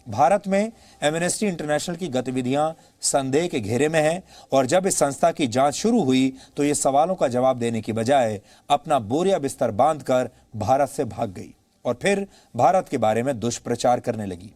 भारत में amnesty international की गतिविधियां संदेह के घेरे में हैं और जब इस संस्था की जांच शुरू हुई तो ये सवालों का जवाब देने की बजाय अपना बोरिया बिस्तर बांधकर भारत से भाग गई और फिर भारत के बारे में दुष्प्रचार करने लगी।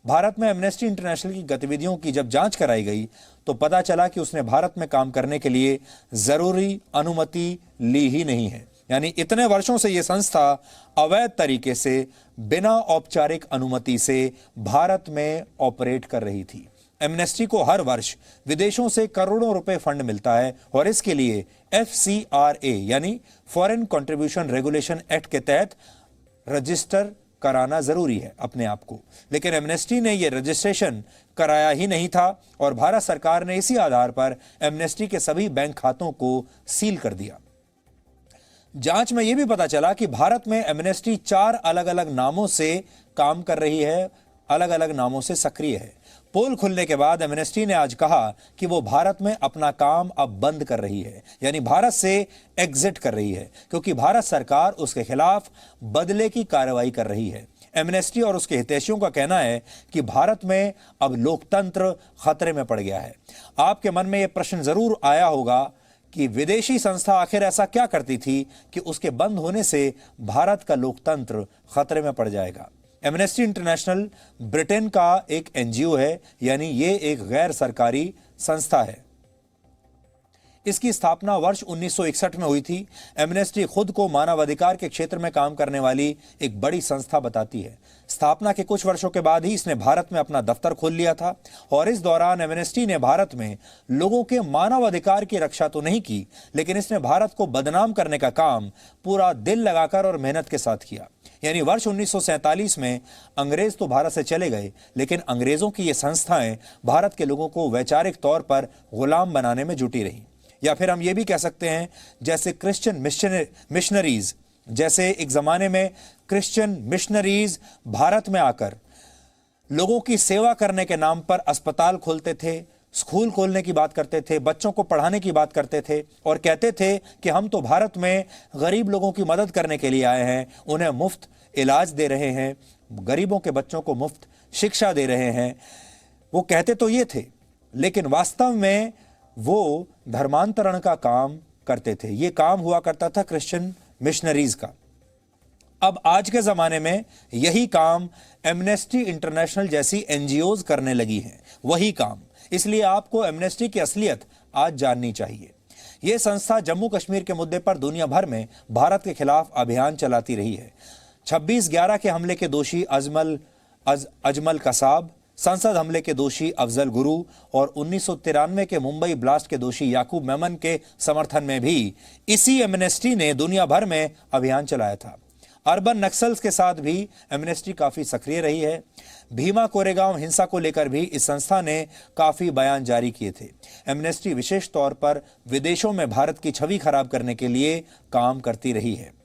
भारत में एमनेस्टी इंटरनेशनल की गतिविधियों की जब जांच कराई गई तो पता चला कि उसने भारत में काम करने के लिए जरूरी अनुमति ली ही नहीं है। यानी इतने वर्षों से यह संस्था अवैध तरीके से बिना औपचारिक अनुमति से भारत में ऑपरेट कर रही थी। एमनेस्टी को हर वर्ष विदेशों से करोड़ों रुपए फंड मिलता है और इसके लिए FCRA यानी फॉरेन कंट्रीब्यूशन रेगुलेशन एक्ट के तहत रजिस्टर कराना जरूरी है अपने आप को। लेकिन एमनेस्टी ने यह रजिस्ट्रेशन कराया ही नहीं था और भारत सरकार ने इसी आधार पर एमनेस्टी के सभी बैंक खातों को सील कर दिया। जांच में यह भी पता चला कि भारत में एमनेस्टी 4 अलग अलग नामों से काम कर रही है, अलग अलग नामों से सक्रिय है। पोल खुलने के बाद एमनेस्टी ने आज कहा कि वो भारत में अपना काम अब बंद कर रही है, यानी भारत से एग्जिट कर रही है, क्योंकि भारत सरकार उसके खिलाफ बदले की कार्रवाई कर रही है। एमनेस्टी और उसके हितैषियों का कहना है कि भारत में अब लोकतंत्र खतरे में पड़ गया है। आपके मन में यह प्रश्न जरूर आया होगा कि विदेशी संस्था आखिर ऐसा क्या करती थी कि उसके बंद होने से भारत का लोकतंत्र खतरे में पड़ जाएगा। एमनेस्टी इंटरनेशनल ब्रिटेन का एक NGO है, यानी ये एक गैर सरकारी संस्था है। इसकी स्थापना वर्ष 1961 में हुई थी। एमनेस्टी खुद को मानवाधिकार के क्षेत्र में काम करने वाली एक बड़ी संस्था बताती है। स्थापना के कुछ वर्षों के बाद ही इसने भारत में अपना दफ्तर खोल लिया था और इस दौरान एमनेस्टी ने भारत में लोगों के मानवाधिकार की रक्षा तो नहीं की, लेकिन इसने भारत को बदनाम करने का काम पूरा दिल लगाकर और मेहनत के साथ किया। यानी वर्ष 1947 में अंग्रेज तो भारत से चले गए, लेकिन अंग्रेजों की ये संस्थाएं भारत के लोगों को वैचारिक तौर पर गुलाम बनाने में जुटी रही। या फिर हम ये भी कह सकते हैं जैसे क्रिश्चियन मिशनरीज, जैसे एक जमाने में क्रिश्चियन मिशनरीज भारत में आकर लोगों की सेवा करने के नाम पर अस्पताल खोलते थे, स्कूल खोलने की बात करते थे, बच्चों को पढ़ाने की बात करते थे और कहते थे कि हम तो भारत में गरीब लोगों की मदद करने के लिए आए हैं, उन्हें मुफ्त इलाज दे रहे हैं, गरीबों के बच्चों को मुफ्त शिक्षा दे रहे हैं। वो कहते तो ये थे, लेकिन वास्तव में वो धर्मांतरण का काम करते थे। ये काम हुआ करता था क्रिश्चियन मिशनरीज का। अब आज के जमाने में यही काम एमनेस्टी इंटरनेशनल जैसी NGOs करने लगी हैं, वही काम। इसलिए आपको एमनेस्टी की असलियत आज जाननी चाहिए। यह संस्था जम्मू कश्मीर के मुद्दे पर दुनिया भर में भारत के खिलाफ अभियान चलाती रही है। 26/11 के हमले के दोषी अजमल कसाब, संसद हमले के दोषी अफजल गुरु और 1993 के मुंबई ब्लास्ट के दोषी याकूब मेमन के समर्थन में भी इसी एमनेस्टी ने दुनिया भर में अभियान चलाया था। अर्बन नक्सल्स के साथ भी एमनेस्टी काफी सक्रिय रही है। भीमा कोरेगांव हिंसा को लेकर भी इस संस्था ने काफी बयान जारी किए थे। एमनेस्टी विशेष तौर पर विदेशों में भारत की छवि खराब करने के लिए काम करती रही है।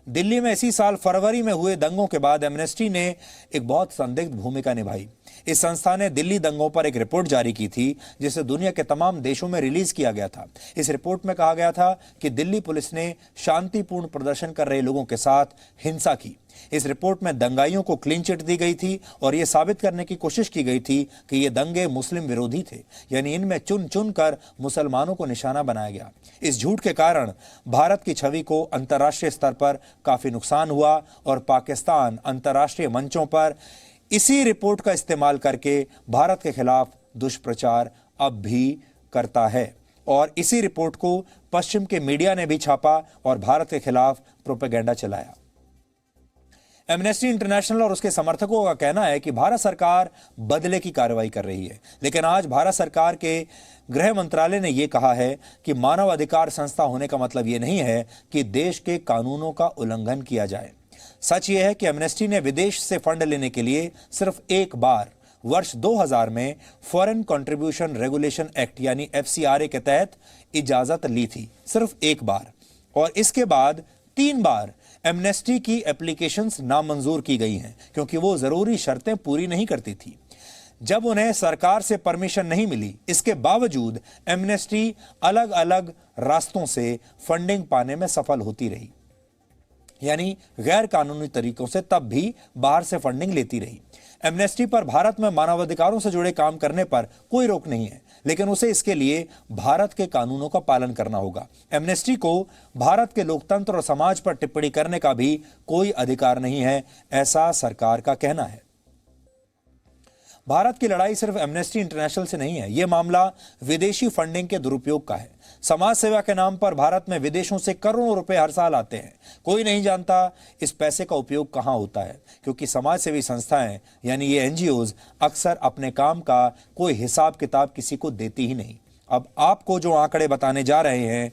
दिल्ली में इसी साल फरवरी में हुए दंगों के बाद एमनेस्टी ने एक बहुत संदिग्ध भूमिका निभाई। इस संस्था ने दिल्ली दंगों पर एक रिपोर्ट जारी की थी, जिसे दुनिया के तमाम देशों में रिलीज किया गया था। इस रिपोर्ट में कहा गया था कि दिल्ली पुलिस ने शांतिपूर्ण प्रदर्शन कर रहे लोगों के साथ हिंसा की। इस रिपोर्ट में दंगाइयों को क्लीन चिट दी गई थी और यह साबित करने की कोशिश की गई थी कि ये दंगे मुस्लिम विरोधी थे, यानी इनमें चुन चुन कर मुसलमानों को निशाना बनाया गया। इस झूठ के कारण भारत की छवि को अंतर्राष्ट्रीय स्तर पर काफी नुकसान हुआ और पाकिस्तान अंतर्राष्ट्रीय मंचों पर इसी रिपोर्ट का इस्तेमाल करके भारत के खिलाफ दुष्प्रचार अब भी करता है और इसी रिपोर्ट को पश्चिम के मीडिया ने भी छापा और भारत के खिलाफ प्रोपेगेंडा चलाया। एमनेस्टी इंटरनेशनल और उसके समर्थकों का कहना है कि भारत सरकार बदले की कार्रवाई कर रही है, लेकिन आज भारत सरकार के गृह मंत्रालय ने यह कहा है कि मानव अधिकार संस्था होने का मतलब यह नहीं है कि देश के कानूनों का उल्लंघन किया जाए। सच यह है कि एमनेस्टी ने विदेश से फंड लेने के लिए सिर्फ एक बार वर्ष 2000 में फॉरेन कंट्रीब्यूशन रेगुलेशन एक्ट यानी FCRA के तहत इजाजत ली थी, सिर्फ एक बार, और इसके बाद 3 बार एमनेस्टी की एप्लीकेशंस नामंजूर की गई हैं क्योंकि वो जरूरी शर्तें पूरी नहीं करती थी। जब उन्हें सरकार से परमिशन नहीं मिली, इसके बावजूद एमनेस्टी अलग अलग रास्तों से फंडिंग पाने में सफल होती रही, यानी गैर कानूनी तरीकों से तब भी बाहर से फंडिंग लेती रही। एमनेस्टी पर भारत में मानवाधिकारों से जुड़े काम करने पर कोई रोक नहीं है, लेकिन उसे इसके लिए भारत के कानूनों का पालन करना होगा। एमनेस्टी को भारत के लोकतंत्र और समाज पर टिप्पणी करने का भी कोई अधिकार नहीं है, ऐसा सरकार का कहना है। भारत की लड़ाई सिर्फ एमनेस्टी इंटरनेशनल से नहीं है, यह मामला विदेशी फंडिंग के दुरुपयोग का है। समाज सेवा के नाम पर भारत में विदेशों से करोड़ों रुपए हर साल आते हैं। कोई नहीं जानता इस पैसे का उपयोग कहां होता है, क्योंकि समाज सेवी संस्थाएं यानी ये एनजीओज अक्सर अपने काम का कोई हिसाब किताब किसी को देती ही नहीं। अब आपको जो आंकड़े बताने जा रहे हैं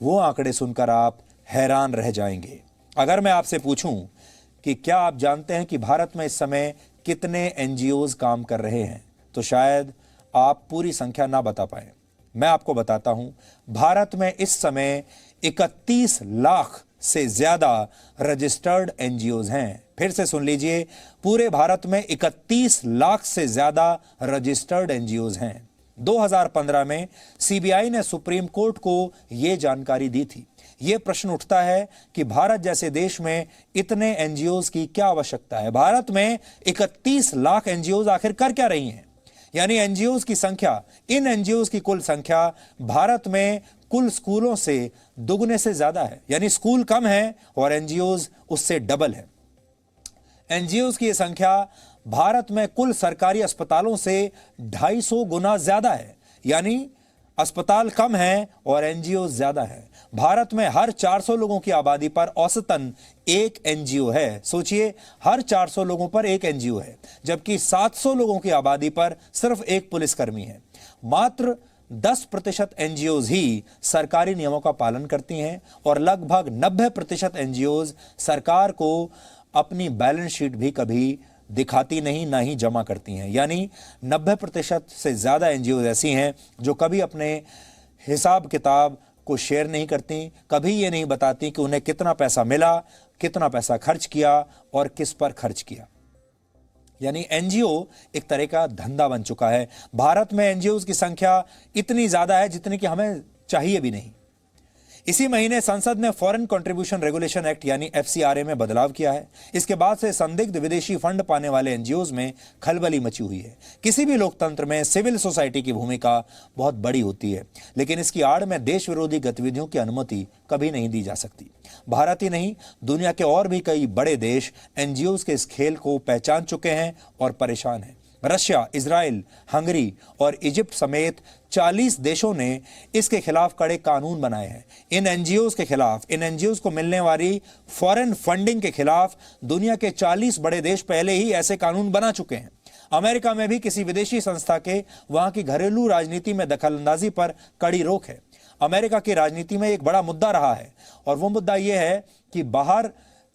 वो आंकड़े सुनकर आप हैरान रह जाएंगे। अगर मैं आपसे पूछूं कि क्या आप जानते हैं कि भारत में इस समय कितने एनजीओज काम कर रहे हैं, तो शायद आप पूरी संख्या ना बता पाए। मैं आपको बताता हूं, भारत में इस समय 31 लाख से ज्यादा रजिस्टर्ड एनजीओज हैं। फिर से सुन लीजिए, पूरे भारत में 31 लाख से ज्यादा रजिस्टर्ड एनजीओज हैं। 2015 में सीबीआई ने सुप्रीम कोर्ट को यह जानकारी दी थी। यह प्रश्न उठता है कि भारत जैसे देश में इतने एनजीओज की क्या आवश्यकता है। भारत में 31 लाख एनजीओज आखिर कर क्या रही हैं? यानी एनजीओज की संख्या, इन एनजीओज की कुल संख्या भारत में कुल स्कूलों से दुगने से ज्यादा है। यानी स्कूल कम है और एनजीओज उससे डबल है। एनजीओज की यह संख्या भारत में कुल सरकारी अस्पतालों से 250 गुना ज्यादा है। यानी अस्पताल कम है और एनजीओ ज्यादा है। भारत में हर 400 लोगों की आबादी पर औसतन एक एनजीओ है। सोचिए, हर 400 लोगों पर एक एनजीओ है, जबकि 700 लोगों की आबादी पर सिर्फ एक पुलिसकर्मी है। मात्र 10% एनजीओज ही सरकारी नियमों का पालन करती हैं और लगभग 90% एनजीओज सरकार को अपनी बैलेंस शीट भी कभी दिखाती नहीं, ना ही जमा करती हैं। यानी 90% से ज्यादा एनजीओ ऐसी हैं जो कभी अपने हिसाब किताब को शेयर नहीं करती, कभी ये नहीं बताती कि उन्हें कितना पैसा मिला, कितना पैसा खर्च किया और किस पर खर्च किया। यानी एनजीओ एक तरह का धंधा बन चुका है। भारत में एनजीओ की संख्या इतनी ज्यादा है जितनी कि हमें चाहिए भी नहीं। इसी महीने संसद ने फॉरेन कंट्रीब्यूशन रेगुलेशन एक्ट यानी एफसीआरए में बदलाव किया है। इसके बाद से संदिग्ध विदेशी फंड पाने वाले एनजीओज में खलबली मची हुई है। किसी भी लोकतंत्र में सिविल सोसाइटी की भूमिका बहुत बड़ी होती है, लेकिन इसकी आड़ में देश विरोधी गतिविधियों की अनुमति कभी नहीं दी जा सकती। भारत ही नहीं, दुनिया के और भी कई बड़े देश एनजीओज के इस खेल को पहचान चुके हैं और परेशान हैं। रशिया, इजराइल, हंगरी और इजिप्ट समेत 40 देशों ने इसके खिलाफ कड़े कानून बनाए हैं। इन एनजीओज के खिलाफ, इन एनजीओज को मिलने वाली फॉरेन फंडिंग के खिलाफ दुनिया के 40 बड़े देश पहले ही ऐसे कानून बना चुके हैं। अमेरिका में भी किसी विदेशी संस्था के वहां की घरेलू राजनीति में दखलंदाजी पर कड़ी रोक है। अमेरिका की राजनीति में एक बड़ा मुद्दा रहा है और वो मुद्दा यह है कि बाहर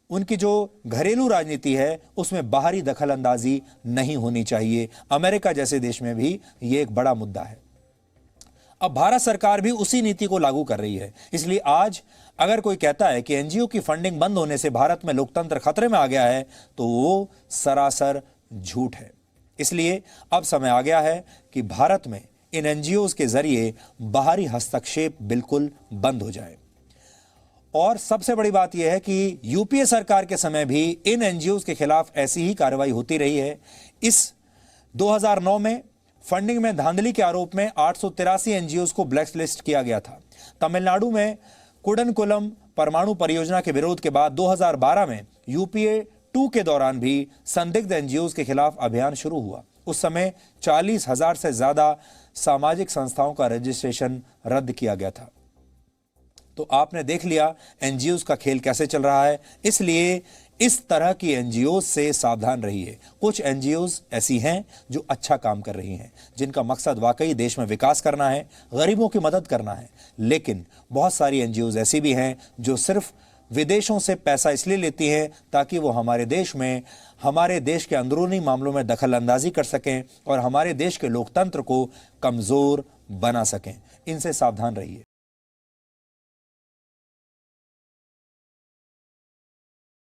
उनकी जो घरेलू राजनीति है उसमें बाहरी दखलंदाजी नहीं होनी चाहिए। अमेरिका जैसे देश में भी ये एक बड़ा मुद्दा है। अब भारत सरकार भी उसी नीति को लागू कर रही है। इसलिए आज अगर कोई कहता है कि एनजीओ की फंडिंग बंद होने से भारत में लोकतंत्र खतरे में आ गया है, तो वो सरासर झूठ है। इसलिए अब समय आ गया है कि भारत में इन एनजीओज के जरिए बाहरी हस्तक्षेप बिल्कुल बंद हो जाए। और सबसे बड़ी बात यह है कि यूपीए सरकार के समय भी इन एनजीओज के खिलाफ ऐसी ही कार्रवाई होती रही है। इस 2009 में फंडिंग में धांधली के आरोप में 883 एनजीओज को ब्लैकलिस्ट किया गया था। तमिलनाडु में कुडनकुलम परमाणु परियोजना के विरोध के बाद 2012 में यूपीए 2 के दौरान भी संदिग्ध एनजीओज के खिलाफ अभियान शुरू हुआ। उस समय 40,000 से ज्यादा सामाजिक संस्थाओं का रजिस्ट्रेशन रद्द किया गया था। तो आपने देख लिया एनजीओज का खेल कैसे चल रहा है। इसलिए इस तरह की एनजीओज से सावधान रहिए। कुछ एनजीओज ऐसी हैं जो अच्छा काम कर रही हैं, जिनका मकसद वाकई देश में विकास करना है, गरीबों की मदद करना है। लेकिन बहुत सारी एनजीओज ऐसी भी हैं जो सिर्फ विदेशों से पैसा इसलिए लेती हैं ताकि वो हमारे देश में, हमारे देश के अंदरूनी मामलों में दखल अंदाजी कर सकें और हमारे देश के लोकतंत्र को कमजोर बना सकें। इनसे सावधान रहिए।